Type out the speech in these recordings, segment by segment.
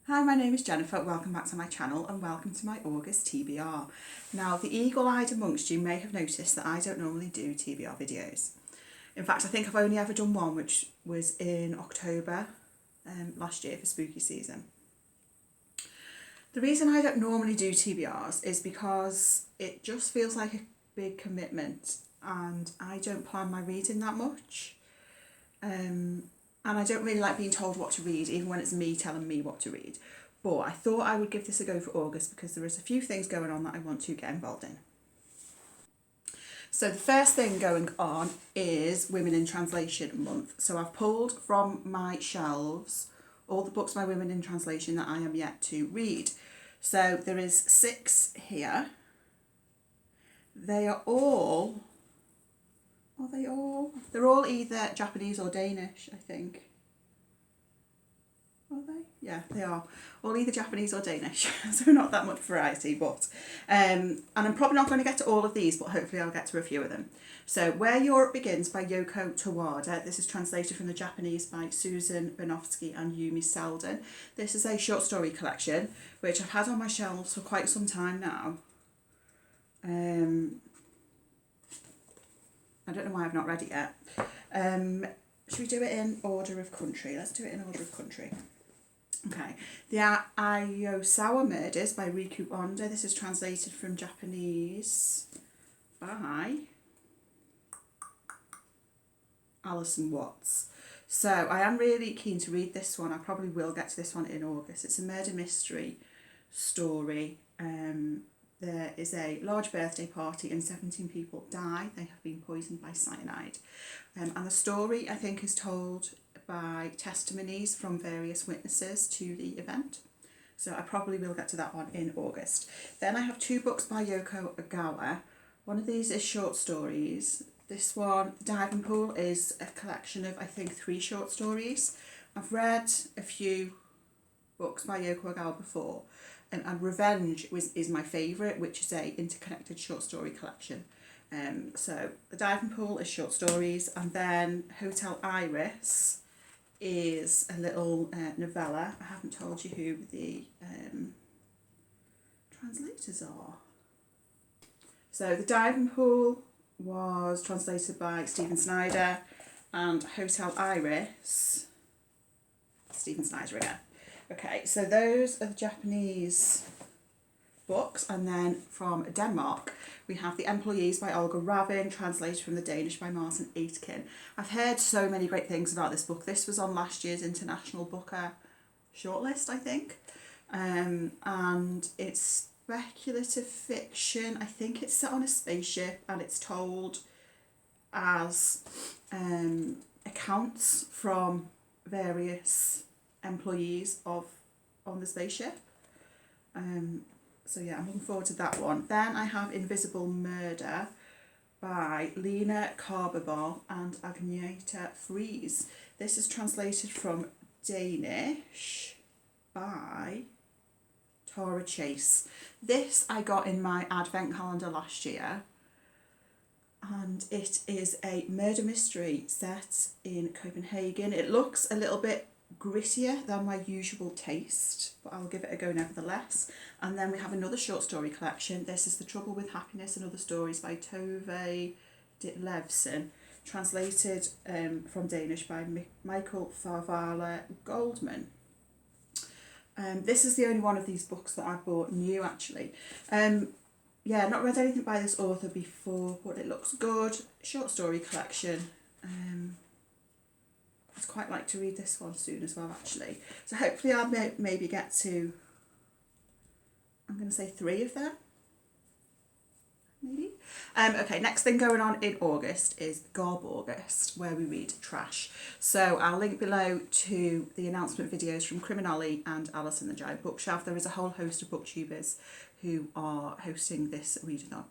Hi, my name is Jennifer, welcome back to my channel and welcome to my August TBR. Now, the eagle-eyed amongst you may have noticed that I don't normally do TBR videos. In fact, I think I've only ever done one, which was in October last year for spooky season. The reason I don't normally do TBRs is because it just feels like a big commitment and I don't plan my reading that much. And I don't really like being told what to read, even when it's me telling me what to read. But I thought I would give this a go for August because there is a few things going on that I want to get involved in. So the first thing going on is Women in Translation Month. So I've pulled from my shelves all the books by Women in Translation that I am yet to read. So there is 6 here. They're all either Japanese or Danish, I think. Are they? Yeah, they are. All either Japanese or Danish, so not that much variety, but... and I'm probably not going to get to all of these, but hopefully I'll get to a few of them. So, Where Europe Begins by Yoko Tawada. This is translated from the Japanese by Susan Bernofsky and Yumi Selden. This is a short story collection, which I've had on my shelves for quite some time now. I don't know why I've not read it yet. Should we do it in order of country? Let's do it in order of country. Okay. The Aosawa Murders by Riku Onda. This is translated from Japanese by Alison Watts. So I am really keen to read this one. I probably will get to this one in August. It's a murder mystery story. There is a large birthday party and 17 people die. They have been poisoned by cyanide. And the story, I think, is told by testimonies from various witnesses to the event. So I probably will get to that one in August. Then I have 2 books by Yoko Ogawa. One of these is short stories. This one, Diving Pool, is a collection of, I think, 3 short stories. I've read a few books by Yoko Ogawa before. And Revenge is my favourite, which is a interconnected short story collection. So The Diving Pool is short stories, and then Hotel Iris is a little novella. I haven't told you who the translators are. So The Diving Pool was translated by Snyder, and Hotel Iris, Stephen Snyder again. Okay, so those are the Japanese books, and then from Denmark we have The Employees by Olga Ravn, translated from the Danish by Martin Aitken. I've heard so many great things about this book. This was on last year's International Booker shortlist, I think, and it's speculative fiction. I think it's set on a spaceship and it's told as accounts from various employees on the spaceship. So yeah, I'm looking forward to that one. Then I have Invisible Murder by Lene, Kaaberbol and Agnete Friis. This is translated from Danish by Chace. This I got in my advent calendar last year, and it is a murder mystery set in Copenhagen. It looks a little bit grittier than my usual taste, but I'll give it a go nevertheless. And then we have another short story collection. This is The Trouble with Happiness and Other Stories by Tove Ditlevsen, translated from Danish by Michael Favala Goldman. This is the only one of these books that I bought new, actually. Yeah, not read anything by this author before, but it looks good. Short story collection. I'd quite like to read this one soon as well, actually. So hopefully I'll maybe get to, I'm going to say 3 of them, maybe. Okay, next thing going on in August is GarbAugust, where we read trash. So I'll link below to the announcement videos from CriminOlly and Alison the Giant Bookshelf. There is a whole host of booktubers who are hosting this readathon.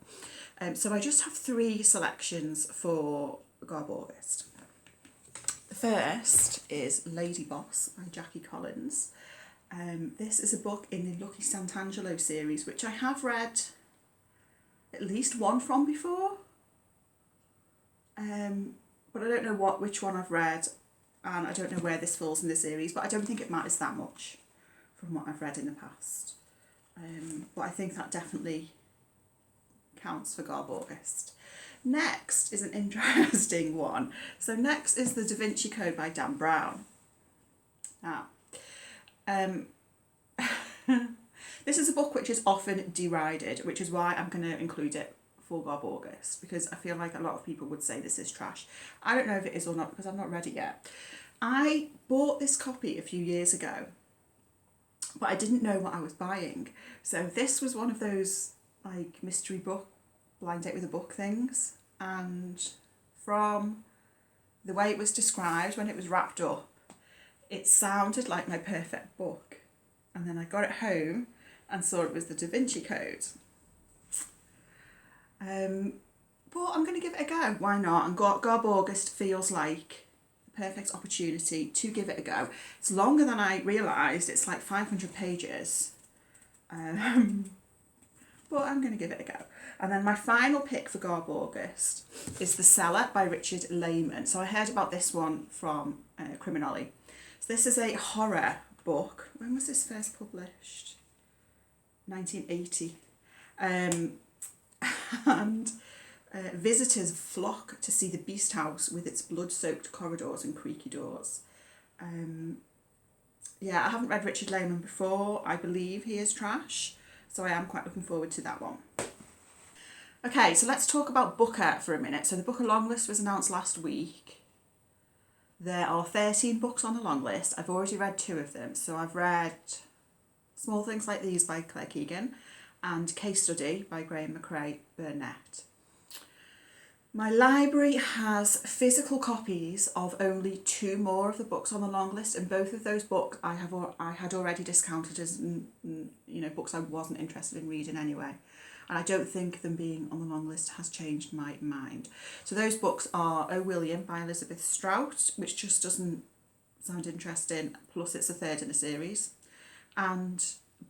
So I just have 3 selections for GarbAugust. The first is Lady Boss by Jackie Collins. This is a book in the Lucky Sant'Angelo series, which I have read at least one from before. But I don't know which one I've read, and I don't know where this falls in the series, but I don't think it matters that much from what I've read in the past. But I think that definitely counts for GarbAugust. Next is an interesting one. So next is the Da Vinci Code by Dan Brown. Now, this is a book which is often derided, which is why I'm going to include it for GarbAugust, because I feel like a lot of people would say this is trash. I don't know if it is or not because I've not read it yet. I bought this copy a few years ago, but I didn't know what I was buying. So this was one of those like mystery book, blind date with a book things, and from the way it was described when it was wrapped up, it sounded like my perfect book. And then I got it home and saw it was the Da Vinci Code. But I'm going to give it a go. Why not? And GarbAugust feels like the perfect opportunity to give it a go. It's longer than I realised. It's like 500 pages. But I'm going to give it a go. And then my final pick for GarbAugust is The Cellar by Richard Laymon. So I heard about this one from CriminOlly. So this is a horror book. When was this first published? 1980. And visitors flock to see the beast house with its blood-soaked corridors and creaky doors. Yeah, I haven't read Richard Laymon before. I believe he is trash, so I am quite looking forward to that one. Okay, so let's talk about Booker for a minute. So the Booker long list was announced last week. There are 13 books on the long list. I've already read 2 of them. So I've read Small Things Like These by Claire Keegan and Case Study by Graeme Burnett. My library has physical copies of only 2 more of the books on the long list, and both of those books I had already discounted as books I wasn't interested in reading anyway. And I don't think them being on the long list has changed my mind. So those books are O. William by Elizabeth Strout, which just doesn't sound interesting, plus it's the 3rd in a series, and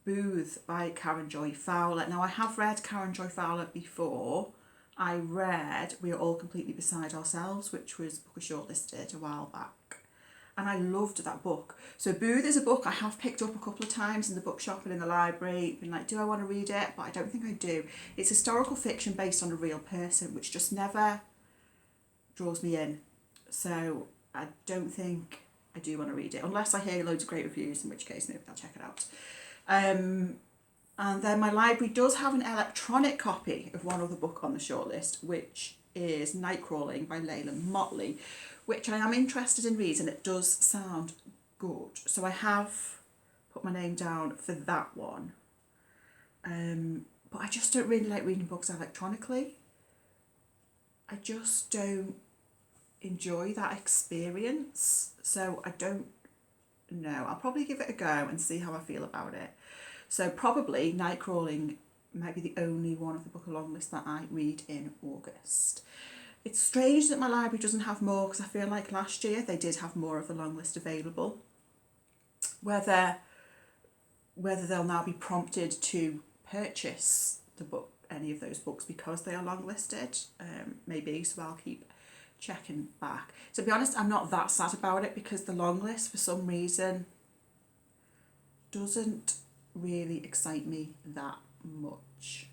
Booth by Karen Joy Fowler. Now I have read Karen Joy Fowler before. I read We Are All Completely Beside Ourselves, which was Booker shortlisted a while back. And I loved that book. So Booth is a book I have picked up a couple of times in the bookshop and in the library. Been like, do I want to read it? But I don't think I do. It's historical fiction based on a real person, which just never draws me in. So I don't think I do want to read it, unless I hear loads of great reviews, in which case maybe I'll check it out. And then my library does have an electronic copy of one other book on the shortlist, which is Nightcrawling by Leyland Motley, which I am interested in reading. It does sound good. So I have put my name down for that one. But I just don't really like reading books electronically. I just don't enjoy that experience. So I don't know. I'll probably give it a go and see how I feel about it. So probably Nightcrawling might be the only one of the book long list that I read in August. It's strange that my library doesn't have more, because I feel like last year they did have more of the long list available. Whether they'll now be prompted to purchase any of those books because they are long listed, maybe, so I'll keep checking back. To be honest, I'm not that sad about it, because the long list for some reason doesn't really excite me that much.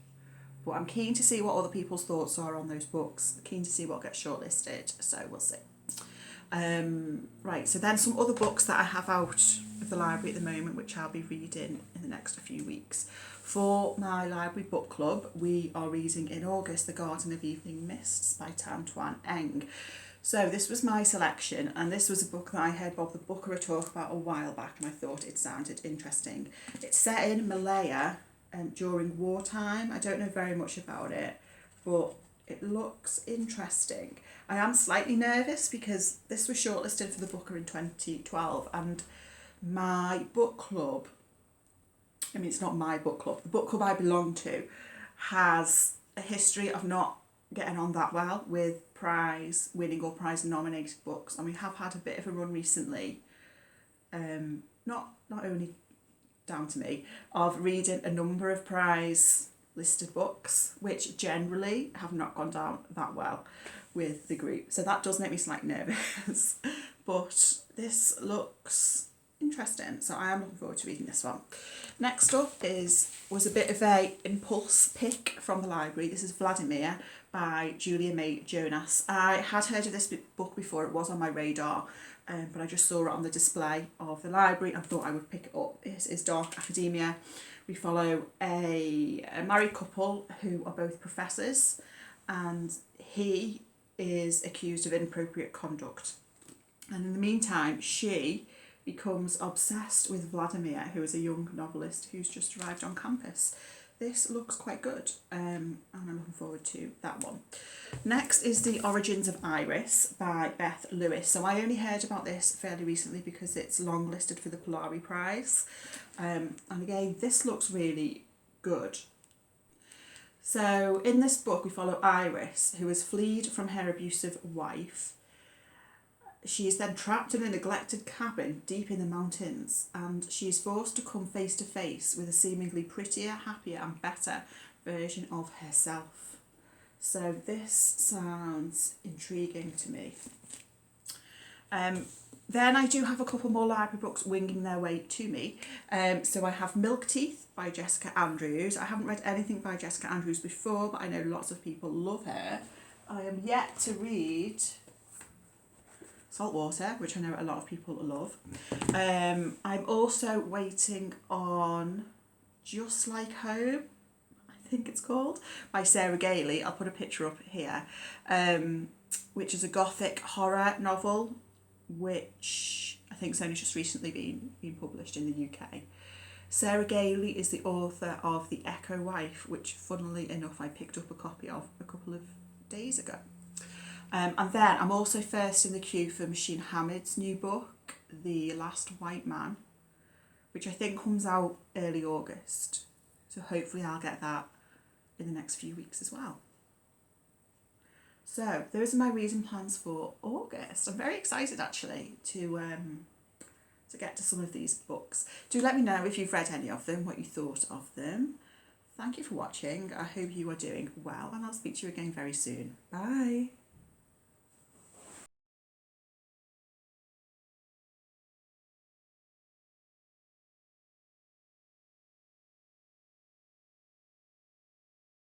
But I'm keen to see what other people's thoughts are on those books, keen to see what gets shortlisted, so we'll see. Right, so then some other books that I have out of the library at the moment, which I'll be reading in the next few weeks. For my library book club, we are reading in August The Garden of Evening Mists by Tan Tuan Eng. So this was my selection, and this was a book that I heard Bob the Bookerer talk about a while back, and I thought it sounded interesting. It's set in Malaya during wartime. I don't know very much about it, but it looks interesting. I am slightly nervous because this was shortlisted for the Booker in 2012, and my book club, I mean, it's not my book club, the book club I belong to has a history of not getting on that well with prize winning or prize nominated books, and we have had a bit of a run recently, not only down to me, of reading a number of prize listed books which generally have not gone down that well with the group, so that does make me slightly nervous. But this looks interesting. So I am looking forward to reading this one. Next up was a bit of a impulse pick from the library. This is Vladimir by Julia May Jonas. I had heard of this book before, it was on my radar, but I just saw it on the display of the library and thought I would pick it up. It is dark academia. We follow a married couple who are both professors, and he is accused of inappropriate conduct. And in the meantime, she becomes obsessed with Vladimir, who is a young novelist who's just arrived on campus. This looks quite good, and I'm looking forward to that one. Next is The Origins of Iris by Beth Lewis. So I only heard about this fairly recently because it's longlisted for the Polari Prize. And again, this looks really good. So in this book, we follow Iris, who has fled from her abusive wife. She is then trapped in a neglected cabin deep in the mountains, and she is forced to come face to face with a seemingly prettier, happier and better version of herself. So this sounds intriguing to me. Then I do have a couple more library books winging their way to me. So I have Milk Teeth by Jessica Andrews. I haven't read anything by Jessica Andrews before, but I know lots of people love her. I am yet to read Saltwater, which I know a lot of people love. I'm also waiting on Just Like Home, I think it's called, by Sarah Gailey. I'll put a picture up here, which is a gothic horror novel, which I think has only just recently been published in the UK. Sarah Gailey is the author of The Echo Wife, which funnily enough I picked up a copy of a couple of days ago. And then I'm also first in the queue for Machine Hamid's new book, The Last White Man, which I think comes out early August. So hopefully I'll get that in the next few weeks as well. So those are my reading plans for August. I'm very excited actually to get to some of these books. Do let me know if you've read any of them, what you thought of them. Thank you for watching. I hope you are doing well, and I'll speak to you again very soon. Bye.